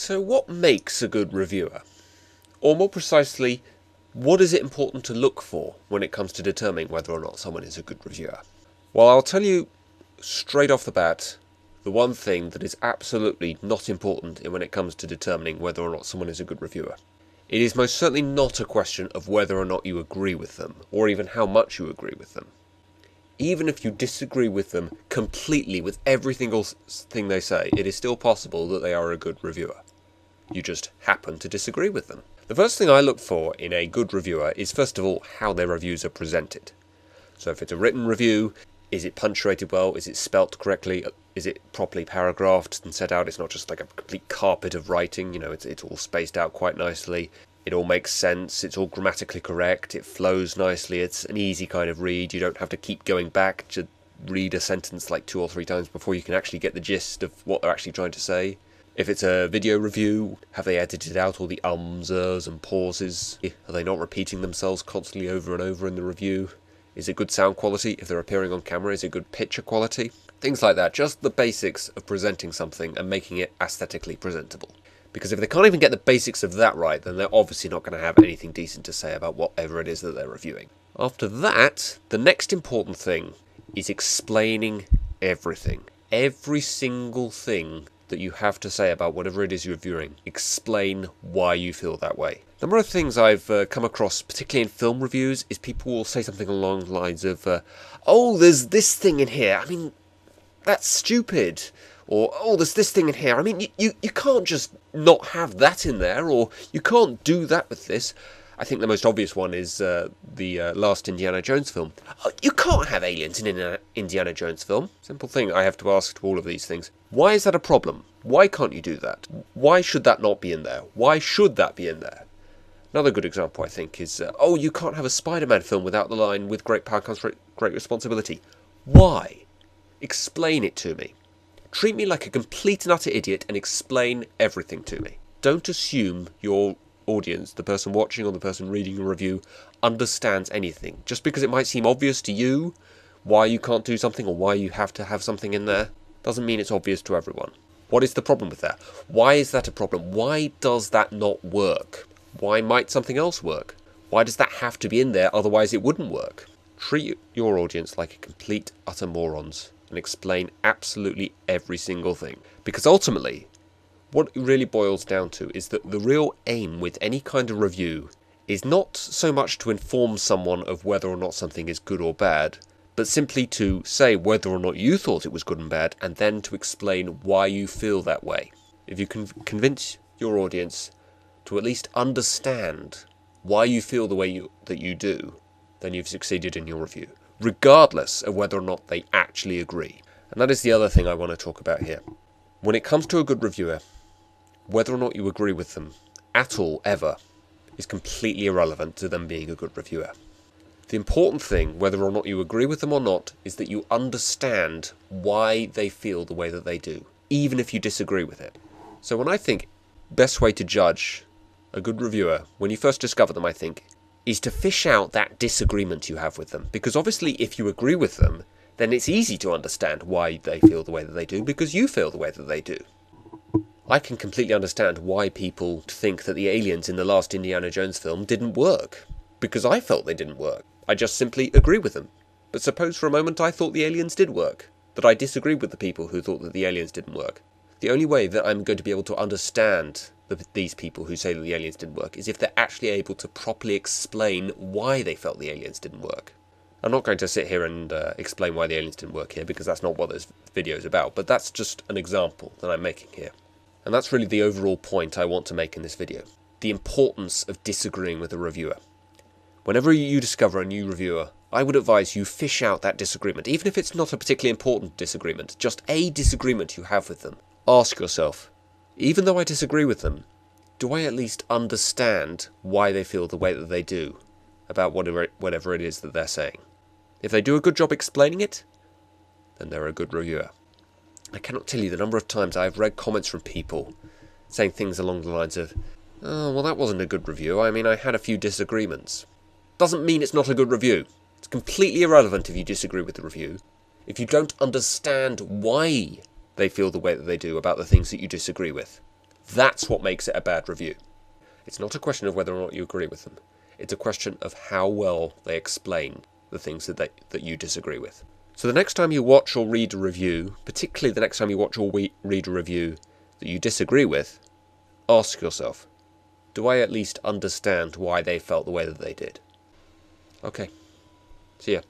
So what makes a good reviewer? Or more precisely, what is it important to look for when it comes to determining whether or not someone is a good reviewer? Well, I'll tell you straight off the bat, the one thing that is absolutely not important when it comes to determining whether or not someone is a good reviewer. It is most certainly not a question of whether or not you agree with them, or even how much you agree with them. Even if you disagree with them completely with every single thing they say, it is still possible that they are a good reviewer. You just happen to disagree with them. The first thing I look for in a good reviewer is, first of all, how their reviews are presented. So if it's a written review, is it punctuated well? Is it spelt correctly? Is it properly paragraphed and set out? It's not just like a complete carpet of writing, it's all spaced out quite nicely. It all makes sense, it's all grammatically correct, it flows nicely, it's an easy kind of read. You don't have to keep going back to read a sentence like 2 or 3 times before you can actually get the gist of what they're actually trying to say. If it's a video review, have they edited out all the ums, ers and pauses? Are they not repeating themselves constantly over and over in the review? Is it good sound quality? If they're appearing on camera, is it good picture quality? Things like that, just the basics of presenting something and making it aesthetically presentable. Because if they can't even get the basics of that right, then they're obviously not going to have anything decent to say about whatever it is that they're reviewing. After that, the next important thing is explaining everything. Every single thing that you have to say about whatever it is you're reviewing. Explain why you feel that way. A number of things I've come across, particularly in film reviews, is people will say something along the lines of, oh, there's this thing in here. I mean, that's stupid. Or, oh, there's this thing in here. I mean, you can't just not have that in there, or you can't do that with this. I think the most obvious one is the last Indiana Jones film. Oh, you can't have aliens in an Indiana Jones film. Simple thing I have to ask to all of these things. Why is that a problem? Why can't you do that? Why should that not be in there? Why should that be in there? Another good example, I think, is, oh, you can't have a Spider-Man film without the line, with great power comes great responsibility. Why? Explain it to me. Treat me like a complete and utter idiot and explain everything to me. Don't assume your audience, the person watching or the person reading your review, understands anything. Just because it might seem obvious to you why you can't do something or why you have to have something in there, doesn't mean it's obvious to everyone. What is the problem with that? Why is that a problem? Why does that not work? Why might something else work? Why does that have to be in there, otherwise it wouldn't work? Treat your audience like a complete, utter morons and explain absolutely every single thing. Because ultimately, what it really boils down to is that the real aim with any kind of review is not so much to inform someone of whether or not something is good or bad, but simply to say whether or not you thought it was good and bad, and then to explain why you feel that way. If you can convince your audience to at least understand why you feel the way that you do, then you've succeeded in your review, regardless of whether or not they actually agree. And that is the other thing I want to talk about here. When it comes to a good reviewer, whether or not you agree with them at all, ever, is completely irrelevant to them being a good reviewer. The important thing, whether or not you agree with them or not, is that you understand why they feel the way that they do, even if you disagree with it. So when I think best way to judge a good reviewer, when you first discover them, I think, is to fish out that disagreement you have with them. Because obviously if you agree with them, then it's easy to understand why they feel the way that they do, because you feel the way that they do. I can completely understand why people think that the aliens in the last Indiana Jones film didn't work, because I felt they didn't work. I just simply agree with them. But suppose for a moment I thought the aliens did work, that I disagreed with the people who thought that the aliens didn't work. The only way that I'm going to be able to understand these people who say that the aliens didn't work is if they're actually able to properly explain why they felt the aliens didn't work. I'm not going to sit here and explain why the aliens didn't work here, because that's not what this video is about, but that's just an example that I'm making here. And that's really the overall point I want to make in this video. The importance of disagreeing with a reviewer. Whenever you discover a new reviewer, I would advise you fish out that disagreement, even if it's not a particularly important disagreement, just a disagreement you have with them. Ask yourself, even though I disagree with them, do I at least understand why they feel the way that they do about whatever it is that they're saying? If they do a good job explaining it, then they're a good reviewer. I cannot tell you the number of times I've read comments from people saying things along the lines of, oh, well, that wasn't a good review. I mean, I had a few disagreements. Doesn't mean it's not a good review. It's completely irrelevant if you disagree with the review. If you don't understand why they feel the way that they do about the things that you disagree with, That's what makes it a bad review. It's not a question of whether or not you agree with them. It's a question of how well they explain the things that you disagree with. So the next time you watch or read a review, particularly the next time you watch or read a review that you disagree with, ask yourself, do I at least understand why they felt the way that they did? Okay. See ya.